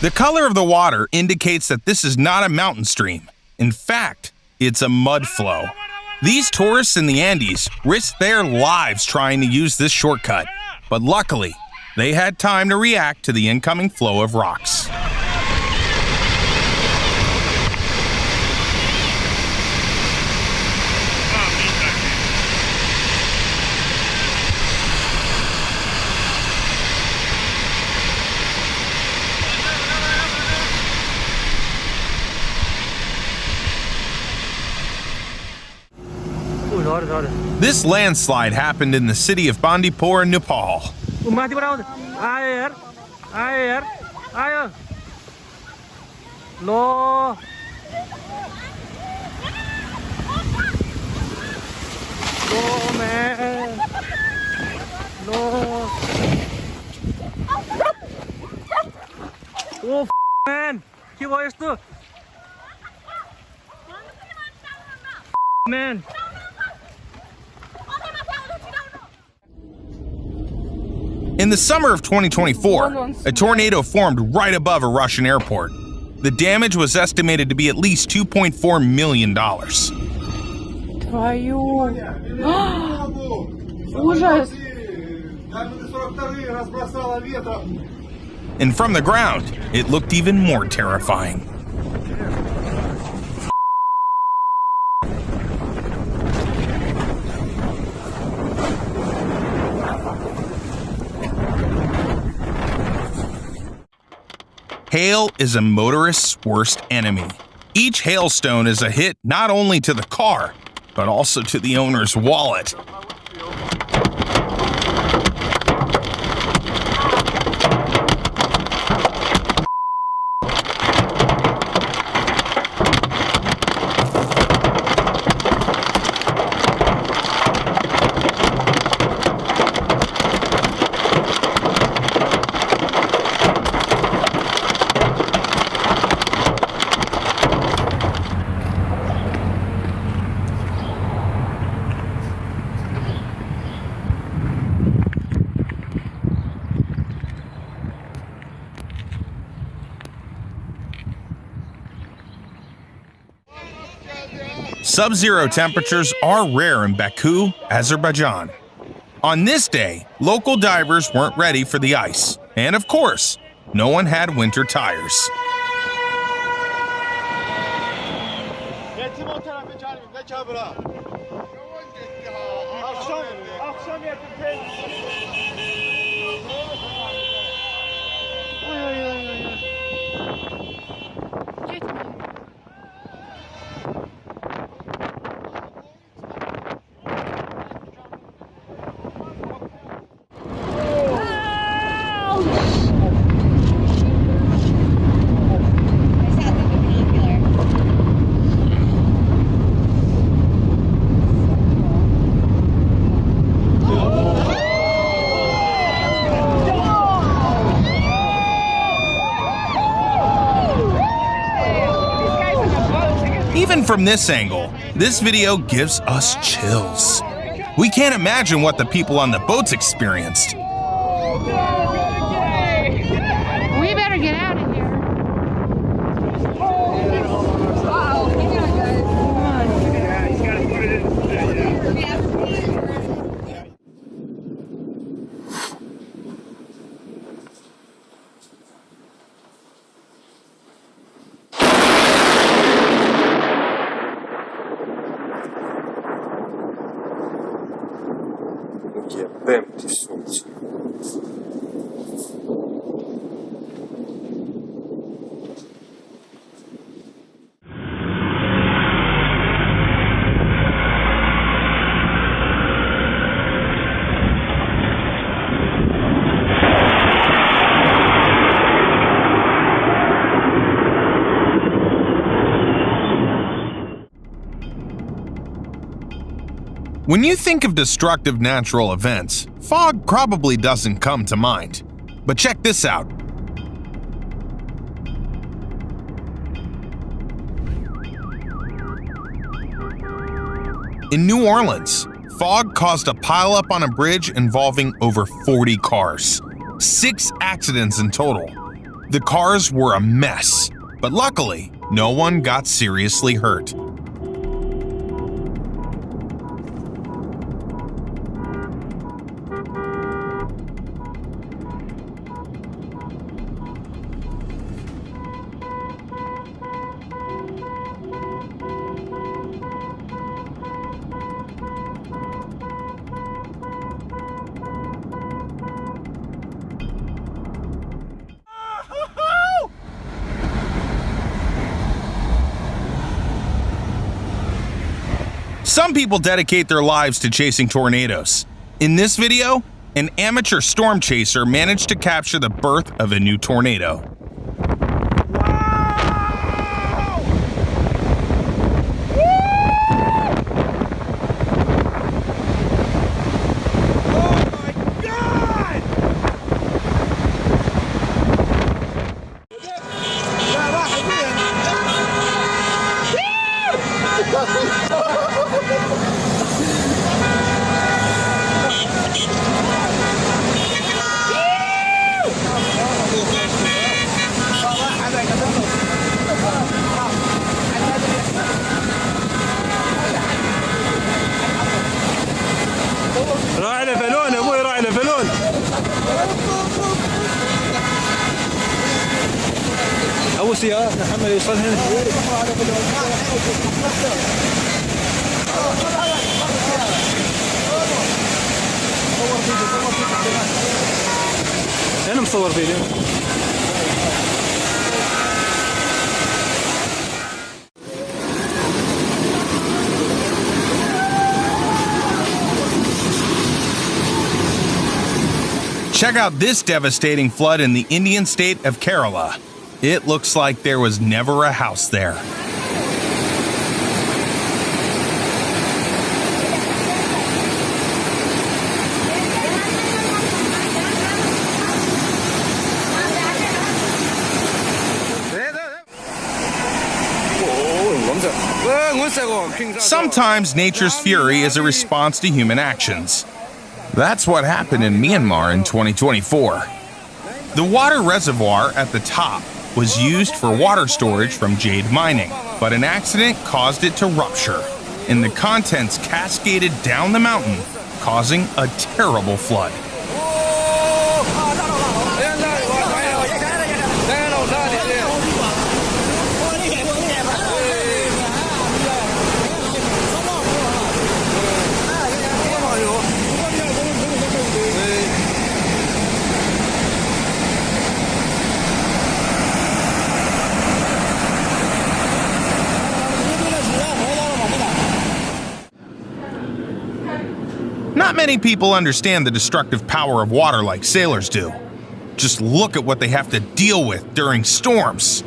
The color of the water indicates that this is not a mountain stream. In fact, it's a mud flow. These tourists in the Andes risked their lives trying to use this shortcut, but luckily, they had time to react to the incoming flow of rocks. This landslide happened in the city of Bandipur, Nepal. Man. In the summer of 2024, a tornado formed right above a Russian airport. The damage was estimated to be at least $2.4 million. And from the ground, it looked even more terrifying. Hail is a motorist's worst enemy. Each hailstone is a hit not only to the car, but also to the owner's wallet. Sub-zero temperatures are rare in Baku, Azerbaijan. On this day, local divers weren't ready for the ice, and of course, no one had winter tires. Even from this angle, this video gives us chills. We can't imagine what the people on the boats experienced. We better get out of here. Empty suits. When you think of destructive natural events, fog probably doesn't come to mind. But check this out. In New Orleans, fog caused a pileup on a bridge involving over 40 cars. 6 accidents in total. The cars were a mess, but luckily, no one got seriously hurt. Some people dedicate their lives to chasing tornadoes. In this video, an amateur storm chaser managed to capture the birth of a new tornado. راعي لفلون ابوي راعي لفلون اول سيارة محمد يوصل هنا انا مصور فيديو Check out this devastating flood in the Indian state of Kerala. It looks like there was never a house there. Sometimes nature's fury is a response to human actions. That's what happened in Myanmar in 2024. The water reservoir at the top was used for water storage from jade mining, but an accident caused it to rupture, and the contents cascaded down the mountain, causing a terrible flood. Not many people understand the destructive power of water like sailors do. Just look at what they have to deal with during storms.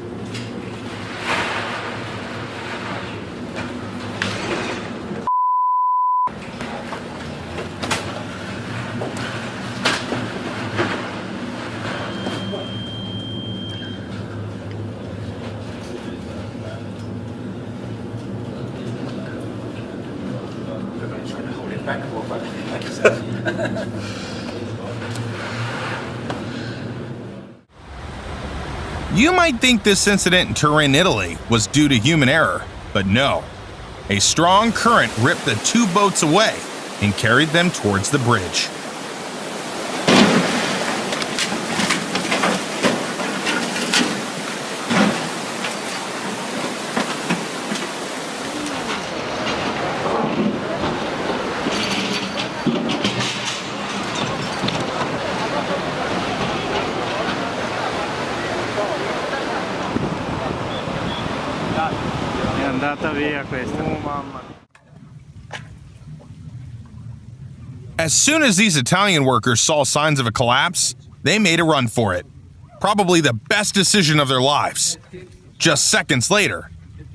You might think this incident in Turin, Italy was due to human error, but no. A strong current ripped the two boats away and carried them towards the bridge. As soon as these Italian workers saw signs of a collapse, they made a run for it. Probably the best decision of their lives. Just seconds later,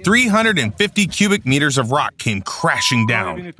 350 cubic meters of rock came crashing down.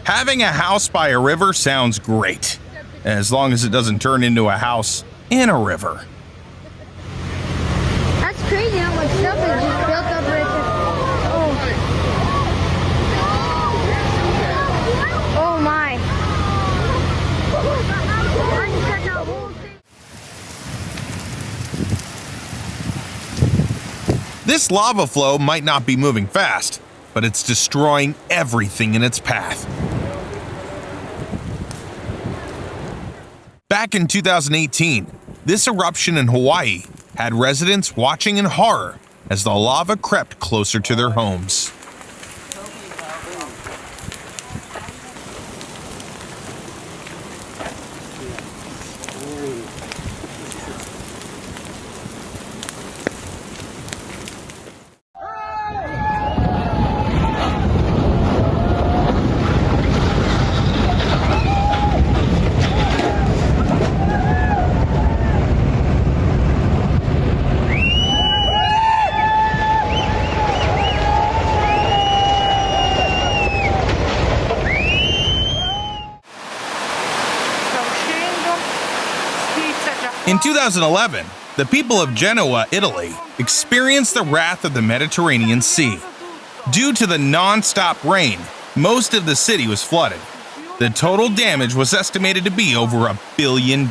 Having a house by a river sounds great, as long as it doesn't turn into a house in a river. That's crazy how much stuff is just built up right there. Oh my. This lava flow might not be moving fast, but it's destroying everything in its path. Back in 2018, this eruption in Hawaii had residents watching in horror as the lava crept closer to their homes. In 2011, the people of Genoa, Italy, experienced the wrath of the Mediterranean Sea. Due to the non-stop rain, most of the city was flooded. The total damage was estimated to be over $1 billion.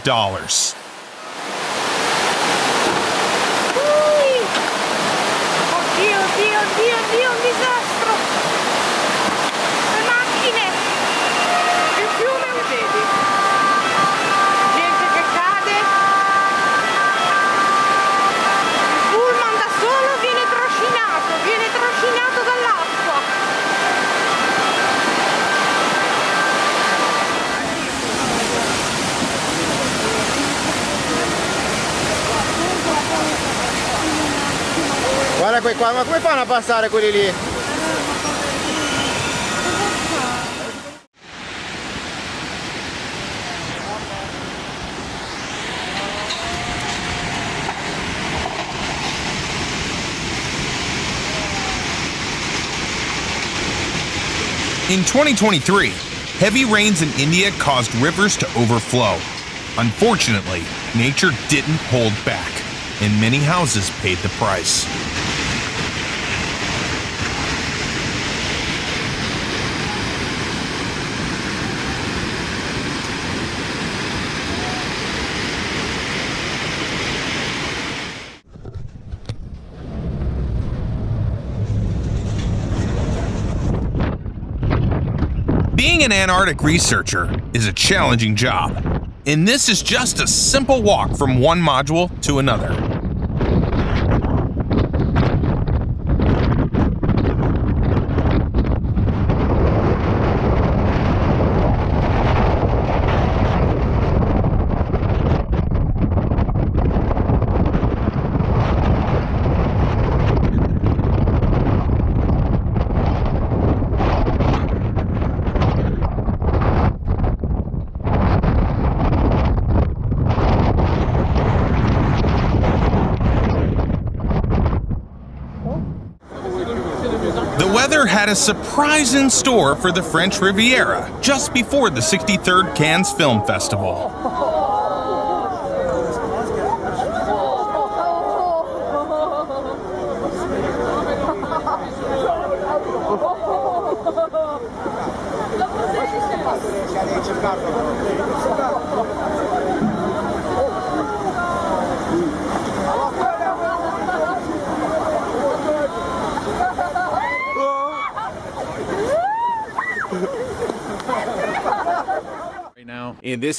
Guarda qui qua, ma come fanno a passare quelli lì? In 2023, heavy rains in India caused rivers to overflow. Unfortunately, nature didn't hold back, and many houses paid the price. Being an Antarctic researcher is a challenging job, and this is just a simple walk from one module to another. The weather had a surprise in store for the French Riviera just before the 63rd Cannes Film Festival.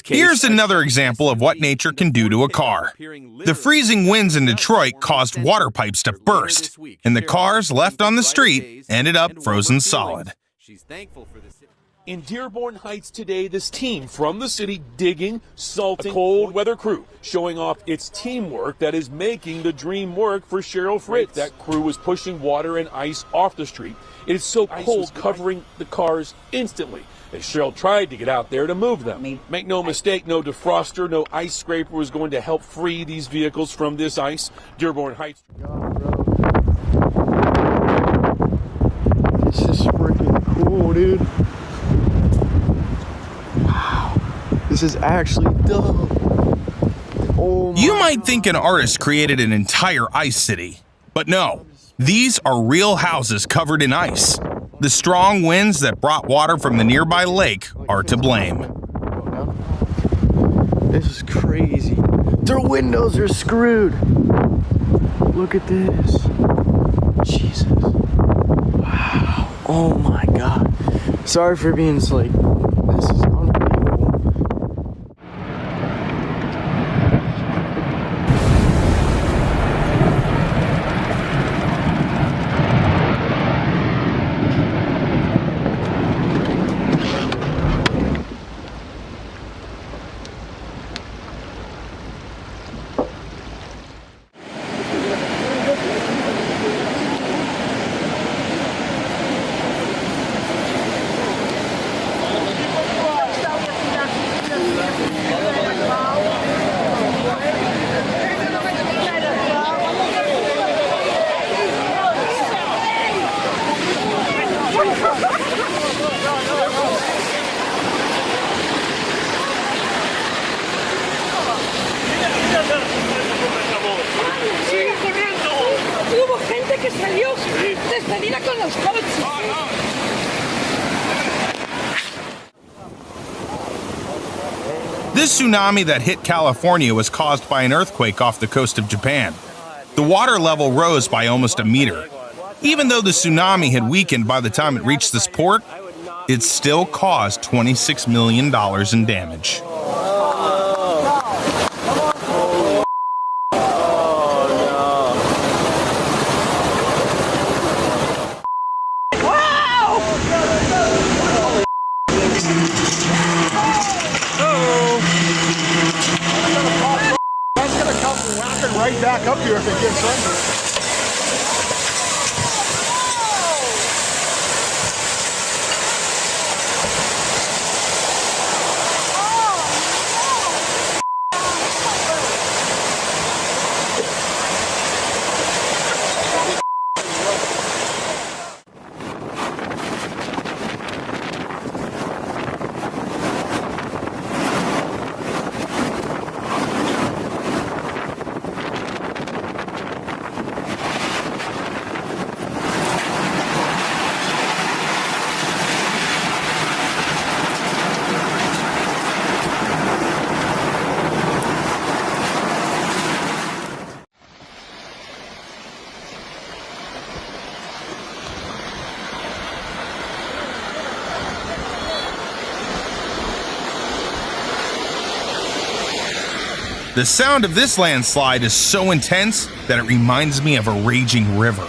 Here's another example of what nature can do to a car. The freezing winds in Detroit caused water pipes to burst, and the cars left on the street ended up frozen solid. In Dearborn Heights today, this team from the city digging, salting, a cold weather crew showing off its teamwork that is making the dream work for Cheryl Fritz. That crew was pushing water and ice off the street. It is so cold, covering the cars instantly as Cheryl tried to get out there to move them. Make no mistake, no defroster, no ice scraper was going to help free these vehicles from this ice. Dearborn Heights. This is freaking cool, dude. Wow. This is actually dope. Oh my You might think an artist created an entire ice city, but no. These are real houses covered in ice. The strong winds that brought water from the nearby lake are to blame. This is crazy. Their windows are screwed. Look at this. Jesus. Wow. Oh my God. Sorry for being like, this is unbelievable. Hubo gente que salió despedida con los coches. This tsunami that hit California was caused by an earthquake off the coast of Japan. The water level rose by almost a meter. Even though the tsunami had weakened by the time it reached this port, it still caused $26 million in damage. That's gonna come whacking right back up here if it gets under. The sound of this landslide is so intense that it reminds me of a raging river.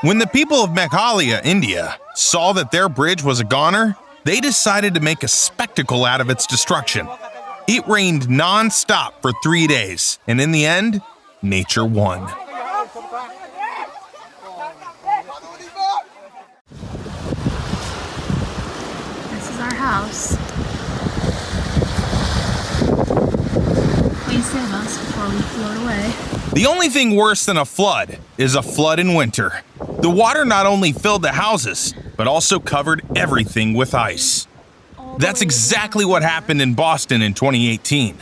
When the people of Meghalaya, India, saw that their bridge was a goner, they decided to make a spectacle out of its destruction. It rained non-stop for 3 days, and in the end, nature won. This is our house. Please save us before we float away. The only thing worse than a flood is a flood in winter. The water not only filled the houses, but also covered everything with ice. That's exactly what happened in Boston in 2018.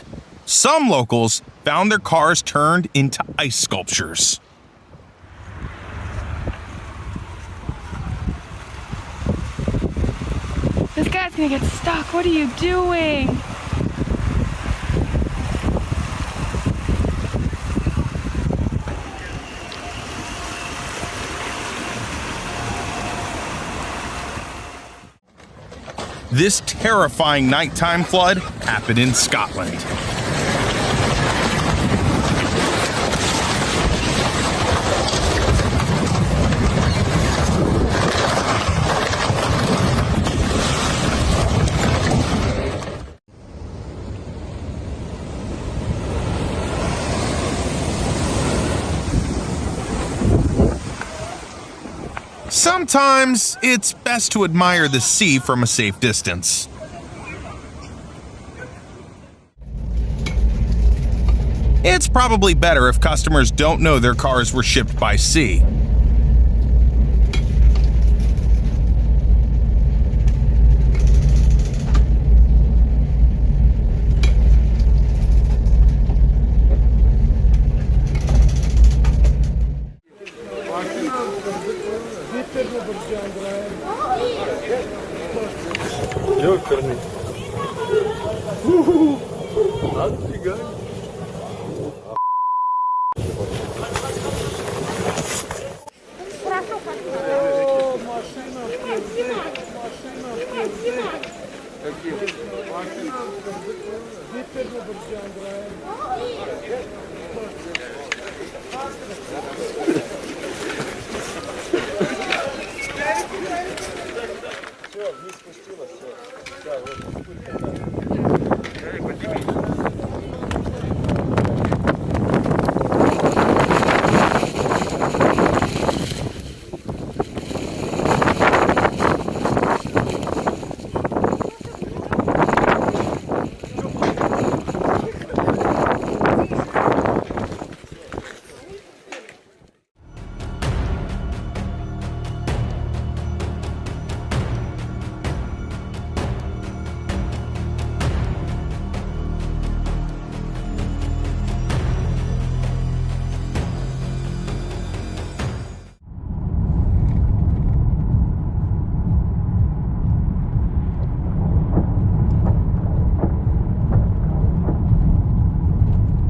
Some locals found their cars turned into ice sculptures. gonna get stuck. What are you doing? This terrifying nighttime flood happened in Scotland. Sometimes it's best to admire the sea from a safe distance. It's probably better if customers don't know their cars were shipped by sea.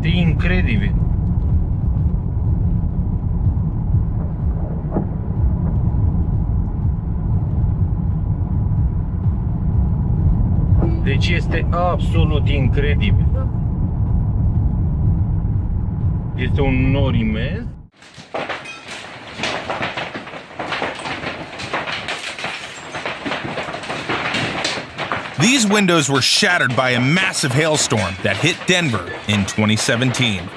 Incredibil. Deci este absolut incredibil. Este un nor imens. These windows were shattered by a massive hailstorm that hit Denver in 2017.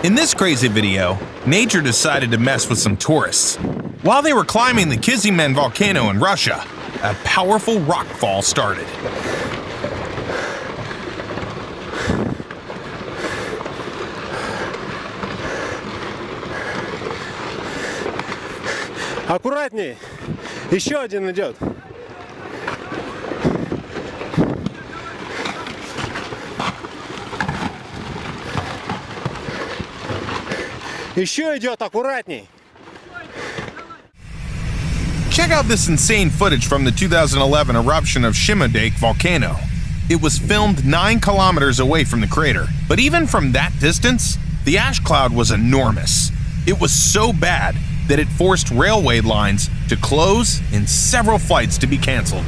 In this crazy video, nature decided to mess with some tourists. While they were climbing the Kizilmen volcano in Russia, a powerful rockfall started. Аккуратней! Еще один идет. Еще идет, аккуратней! Check out this insane footage from the 2011 eruption of Shimodak volcano. It was filmed 9 kilometers away from the crater, but even from that distance, the ash cloud was enormous. It was so bad that it forced railway lines to close and several flights to be canceled.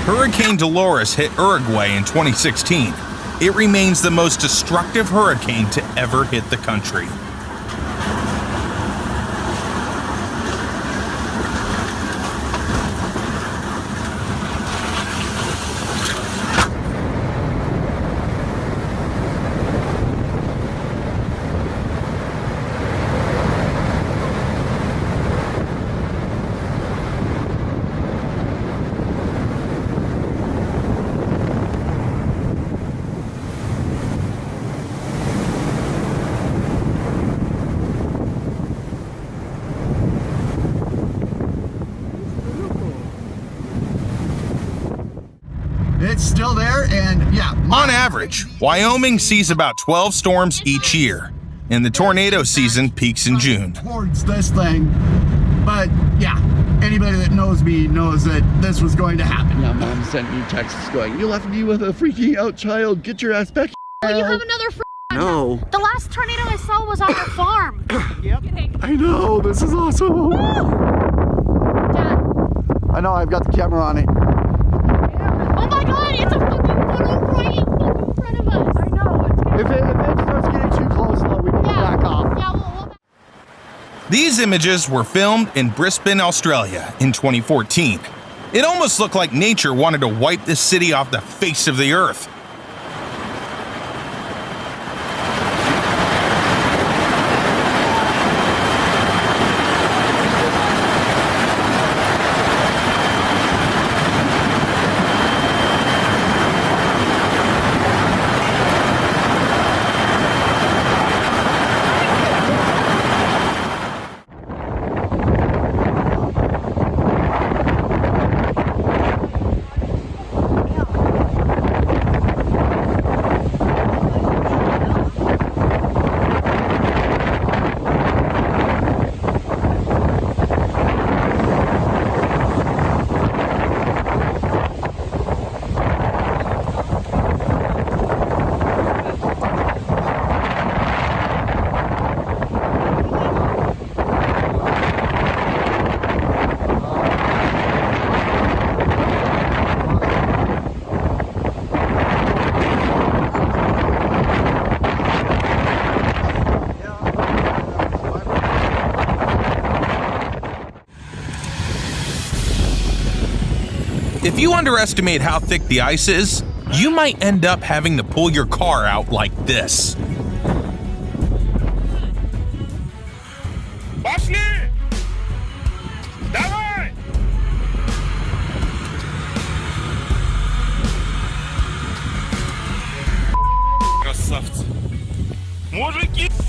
Hurricane Dolores hit Uruguay in 2016. It remains the most destructive hurricane to ever hit the country. It's still there, and yeah. On average, Wyoming sees about 12 storms each year, and the tornado season peaks in June. Towards this thing, but yeah, anybody that knows me knows that this was going to happen. Yeah, Mom sent me texts going, "You left me with a freaking out child. Get your ass back." Oh, you have another No. The last tornado I saw was on your farm. Yep. I know, this is awesome. Dad. I know, I've got the camera on it. Oh my god, it's a fucking photo right in front of us. I know. If it starts getting too close, though, we need to back off. Yeah, we'll These images were filmed in Brisbane, Australia in 2014. It almost looked like nature wanted to wipe this city off the face of the earth. If you underestimate how thick the ice is, you might end up having to pull your car out like this. Пошли! Давай! Красавцы! Мужики!